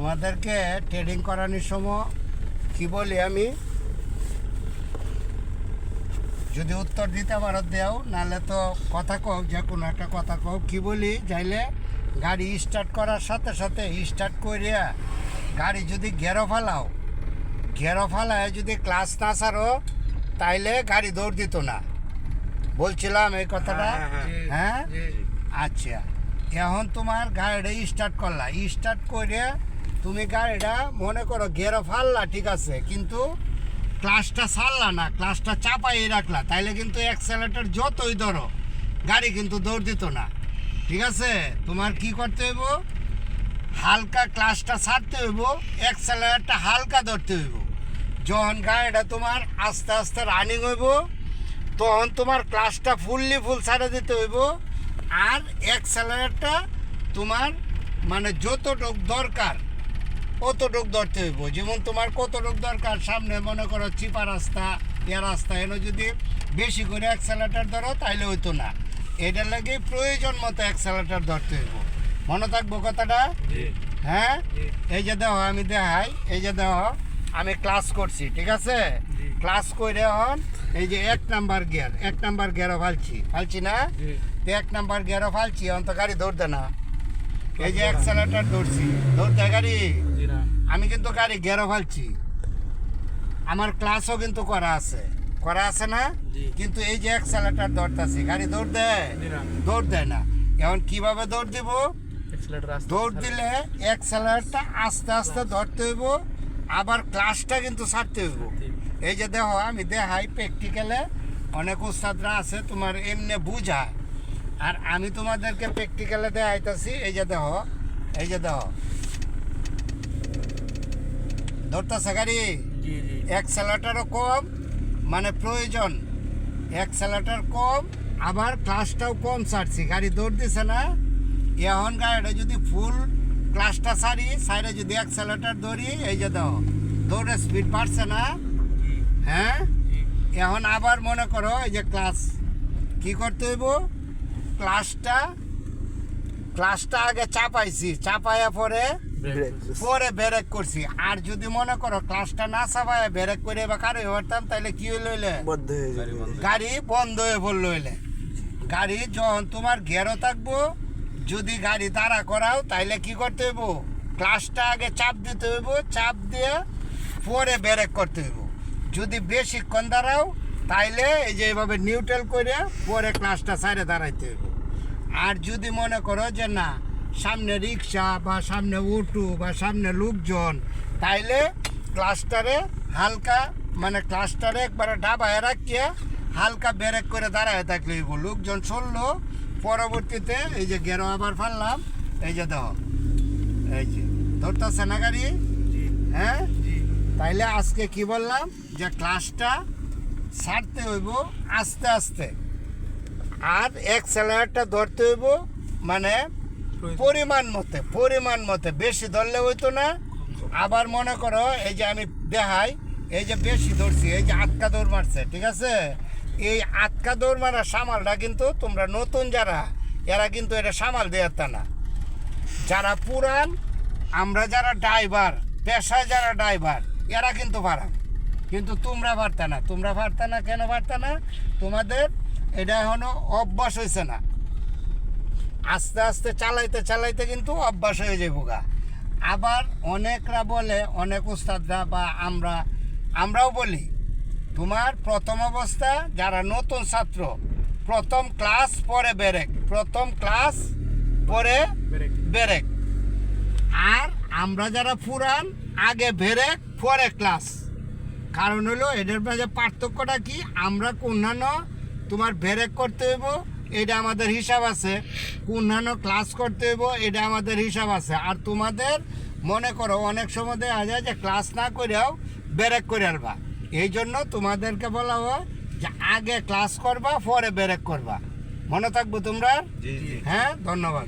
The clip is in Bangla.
তোমাদেরকে ট্রেডিং করানোর সময় কি বলি আমি, যদি উত্তর দিতে পারো দেও, নাহলে তো কথা কও, যে কোনো একটা কথা কও। কি বলি যাইলে গাড়ি স্টার্ট করার সাথে সাথে স্টার্ট করিয়া গাড়ি যদি ঘেরো ফালায় যদি ক্লাস না ছাড়ো তাইলে গাড়ি দৌড় দিত না। বলছিলাম এই কথাটা। হ্যাঁ আচ্ছা, এখন তোমার গাড়িটা স্টার্ট করলা, স্টার্ট করে তুমি গাড়িটা মনে করো ঘেরো ফাললা, ঠিক আছে, কিন্তু ক্লাসটা ছাড়লা না, ক্লাসটা চাপাই রাখলা, তাইলে কিন্তু অ্যাক্সেলেরেটর যতই ধরো গাড়ি কিন্তু দৌড় দিত না। ঠিক আছে, তোমার কি করতে হইব, হালকা ক্লাসটা ছাড়তে হইব, অ্যাক্সেলেরেটরটা হালকা ধরতে হইব। যখন গাড়িটা তোমার আস্তে আস্তে রানিং হইব তখন তোমার ক্লাসটা ফুল ছাড়ে দিতে হইব, আর অ্যাক্সেলেরেটরটা তোমার মানে যতটুক দরকার অতটুক ধরতে হইব। যেমন তোমার কতটুক দরকার, সামনে মনে করো চিপা রাস্তা, রাস্তা এনে যদি বেশি করে অ্যাক্সেলেরেটর ধরো তাইলে হইতো না। এটার লাগে প্রয়োজন মতো অ্যাক্সেলেরেটর ধরতে হইব। মনে থাকবো কথাটা? হ্যাঁ, এই যে দেখো আমি দেখাই, এই যে দেখো আমি ক্লাস করছি, ঠিক আছে, ক্লাস করে এখন এই যে এক নাম্বার গিয়ারও ফালছি না, এক নাম্বার গিয়ারও ফালছি, এখন তো গাড়ি দৌড়তে না। এই যে অ্যাক্সেলেরেটর দৌড়তে গাড়ি, আমি কিন্তু গাড়ি গিয়ারও ফালছি, আমার ক্লাসও কিন্তু করা আছে না, কিন্তু এই যে অ্যাক্সেলেরেটর ধরতেছি, গাড়ি দৌড় দেয় না। এখন কিভাবে দৌড় দিব, দৌড় দিলে অ্যাক্সেলেরেটরটা আস্তে আস্তে ধরতে হইব, আবার ক্লাসটা কিন্তু ছাড়তে হইব। এই যে দেখো আমি দেখাই প্র্যাকটিক্যালে, অনেক উস্তাদরা আছে তোমার এমনি বুঝায়, আর আমি তোমাদেরকে প্র্যাকটিক্যালে দেখাইতেছি। এই যে দেখো ধরতেছে গাড়ি, অ্যাক্সেলেরেটরও কম, মানে প্রয়োজন অ্যাক্সেলেরেটর কম, আবার ক্লাসটাও কম ছাড়ছি, গাড়ি দৌড় দিছে না। এখন গাড়িটা যদি ফুল ক্লাসটা সাইডে যদি অ্যাক্সেলেরেটর ধরি, এই যে দাও দৌড়ের স্পিড বাড়ছে না। হ্যাঁ, এখন আবার মনে করো এই যে ক্লাস কি করতে হইব, ক্লাসটা আগে চাপাইয়া পরে ব্রেক করছি। আর যদি মনে করো ক্লাসটা না চাপায় ব্রেক করে বা কারো হতাম, তাহলে কি হইলে গাড়ি বন্ধ হয়ে পড়লো। গাড়ি যখন তোমার ঘেরো থাকবো, যদি গাড়ি দাঁড়া করাও, তাইলে কি করতে হইব, ক্লাসটা আগে চাপ দিতে হইব, চাপ দিয়ে পরে ব্রেক করতে হইব। যদি বেশিক্ষণ দাঁড়াও তাইলে এই যে এইভাবে নিউট্রাল করে পরে ক্লাসটা সাইডে দাঁড়াইতে হইব। আর যদি মনে করো যে না, সামনে রিক্সা বা সামনে অটো বা সামনে লোকজন, তাইলে ক্লাসটারে হালকা মানে ক্লাসটারে একবারে ডাবায় রাখিয়ে হালকা ব্রেক করে দাঁড়ায় থাকলে হইব। লোকজন চললো, পরবর্তীতে এই যে গেরো আবার ফাললাম, এই যে দেখো এই যে ধরতেছে না গাড়ি। হ্যাঁ, তাইলে আজকে কি বললাম, যে ক্লাসটা ছাড়তে হইব আস্তে আস্তে, আর অ্যাক্সেলেরেটরটা ধরতে হইব মানে পরিমাণ মতে, বেশি ধরলে হইতো না। আবার মনে করো এই যে আমি দেখাই, এই যে বেশি ধরছি, এই যে আটকা দৌড় মারছে, ঠিক আছে, এই আটকা দৌড় মারা সামালটা কিন্তু তোমরা নতুন যারা, এরা কিন্তু এটা সামাল দেওয়ার না। যারা পুরান, আমরা যারা ড্রাইভার, পেশায় যারা ড্রাইভার, এরা কিন্তু পারা, কিন্তু তোমরা পারতা না। কেন পারতা না? তোমাদের এটা এখনো অভ্যাস হয়েছে না। আস্তে আস্তে চালাইতে কিন্তু অভ্যাস হয়ে যাবো গা। আবার অনেকরা বলে, অনেক উস্তাদরা বা আমরাও বলি, তোমার প্রথম অবস্থা যারা নতুন ছাত্র, প্রথম ক্লাস পরে ব্রেক, আর আমরা যারা পুরান আগে ব্রেক পরে ক্লাস। কারণ হলো এদের মাঝে পার্থক্যটা কি, আমরা কোন্যানো তোমার ব্রেক করতে হইব, এটা আমাদের হিসাব আছে, কোন্যানো ক্লাস করতে হইব, এটা আমাদের হিসাব আছে। আর তোমাদের মনে করো অনেক সময় দেখা যায় যে ক্লাস না করেও ব্রেক করে আলবা, এই জন্য তোমাদেরকে বলা হয় যে আগে ক্লাস করবা পরে ব্রেক করবা। মনে থাকবো তোমরা? হ্যাঁ, ধন্যবাদ।